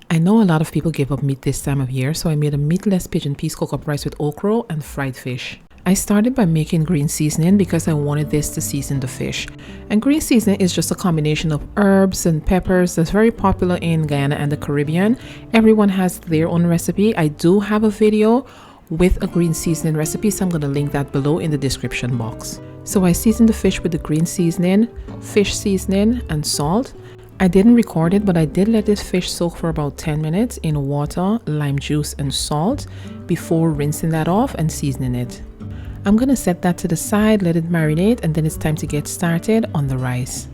I know a lot of people give up meat this time of year, so I made a meatless pigeon peas cook-up rice with okra and fried fish. I started by making green seasoning because I wanted this to season the fish. And green seasoning is just a combination of herbs and peppers that's very popular in Guyana and the Caribbean. Everyone has their own recipe. I do have a video with a green seasoning recipe, so I'm going to link that below in the description box. So I seasoned the fish with the green seasoning, fish seasoning, and salt. I didn't record it, but I did let this fish soak for about 10 minutes in water, lime juice, and salt before rinsing that off and seasoning it. I'm gonna set that to the side, let it marinate, and then it's time to get started on the rice.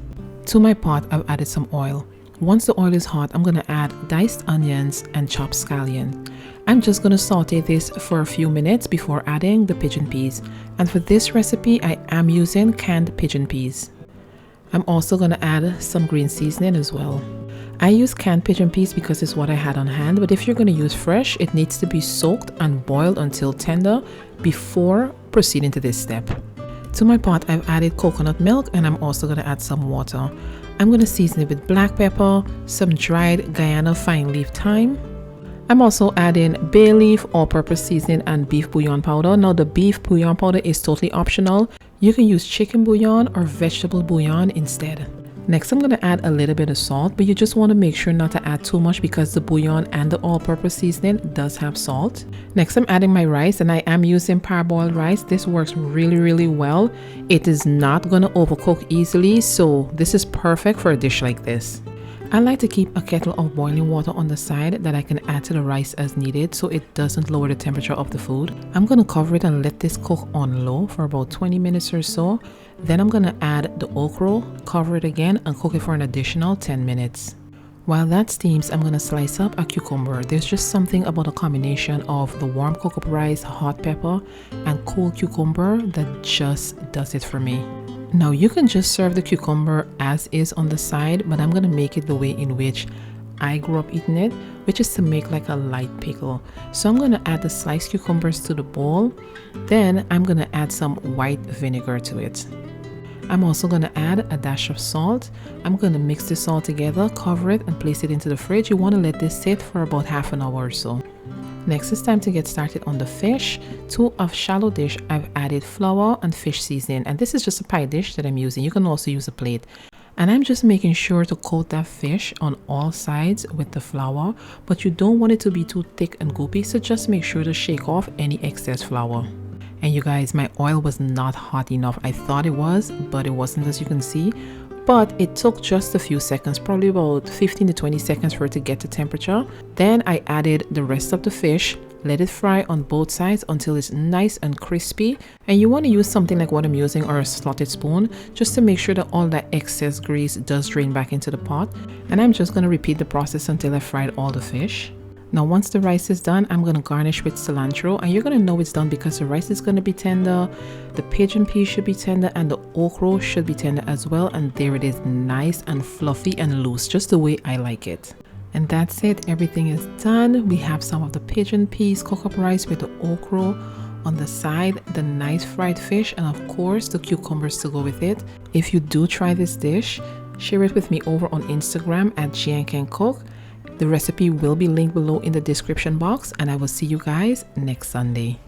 To my pot, I've added some oil. Once the oil is hot, I'm gonna add diced onions and chopped scallion. I'm just gonna saute this for a few minutes before adding the pigeon peas. And for this recipe, I am using canned pigeon peas. I'm also gonna add some green seasoning as well. I use canned pigeon peas because it's what I had on hand, but if you're gonna use fresh, it needs to be soaked and boiled until tender before proceeding to this step. To my pot, I've added coconut milk and I'm also gonna add some water. I'm gonna season it with black pepper, some dried Guyana fine leaf thyme. I'm also adding bay leaf, all-purpose seasoning, and beef bouillon powder. Now the beef bouillon powder is totally optional. You can use chicken bouillon or vegetable bouillon instead. Next, I'm going to add a little bit of salt, but you just want to make sure not to add too much because the bouillon and the all-purpose seasoning does have salt. Next, I'm adding my rice, and I am using parboiled rice. This works really well. It is not going to overcook easily, so this is perfect for a dish like this. I like to keep a kettle of boiling water on the side that I can add to the rice as needed so it doesn't lower the temperature of the food. I'm going to cover it and let this cook on low for about 20 minutes or so. Then I'm going to add the okra, cover it again, and cook it for an additional 10 minutes. While that steams, I'm going to slice up a cucumber. There's just something about a combination of the warm cook-up rice, hot pepper, and cold cucumber that just does it for me. Now you can just serve the cucumber as is on the side, but I'm going to make it the way in which I grew up eating it, which is to make like a light pickle. So I'm going to add the sliced cucumbers to the bowl. Then I'm going to add some white vinegar to it. I'm also going to add a dash of salt. I'm going to mix this all together, cover it, and place it into the fridge. You want to let this sit for about half an hour or so. Next, it's time to get started on the fish. To a shallow dish, I've added flour and fish seasoning, and this is just a pie dish that I'm using. You can also use a plate. And I'm just making sure to coat that fish on all sides with the flour, but you don't want it to be too thick and goopy, so just make sure to shake off any excess flour. And you guys, my oil was not hot enough. I thought it was, but it wasn't, as you can see. But it took just a few seconds, probably about 15 to 20 seconds for it to get to temperature. Then I added the rest of the fish, let it fry on both sides until it's nice and crispy. And you want to use something like what I'm using, or a slotted spoon, just to make sure that all that excess grease does drain back into the pot. And I'm just going to repeat the process until I fried all the fish. Now once the rice is done, I'm going to garnish with cilantro, and you're going to know it's done because the rice is going to be tender, the pigeon peas should be tender, and the okra should be tender as well. And there it is, nice and fluffy and loose, just the way I like it. And that's it, everything is done. We have some of the pigeon peas cook-up rice with the okra on the side, the nice fried fish, and of course the cucumbers to go with it. If you do try this dish, share it with me over on Instagram at @GNCanCook. The recipe will be linked below in the description box, and I will see you guys next Sunday.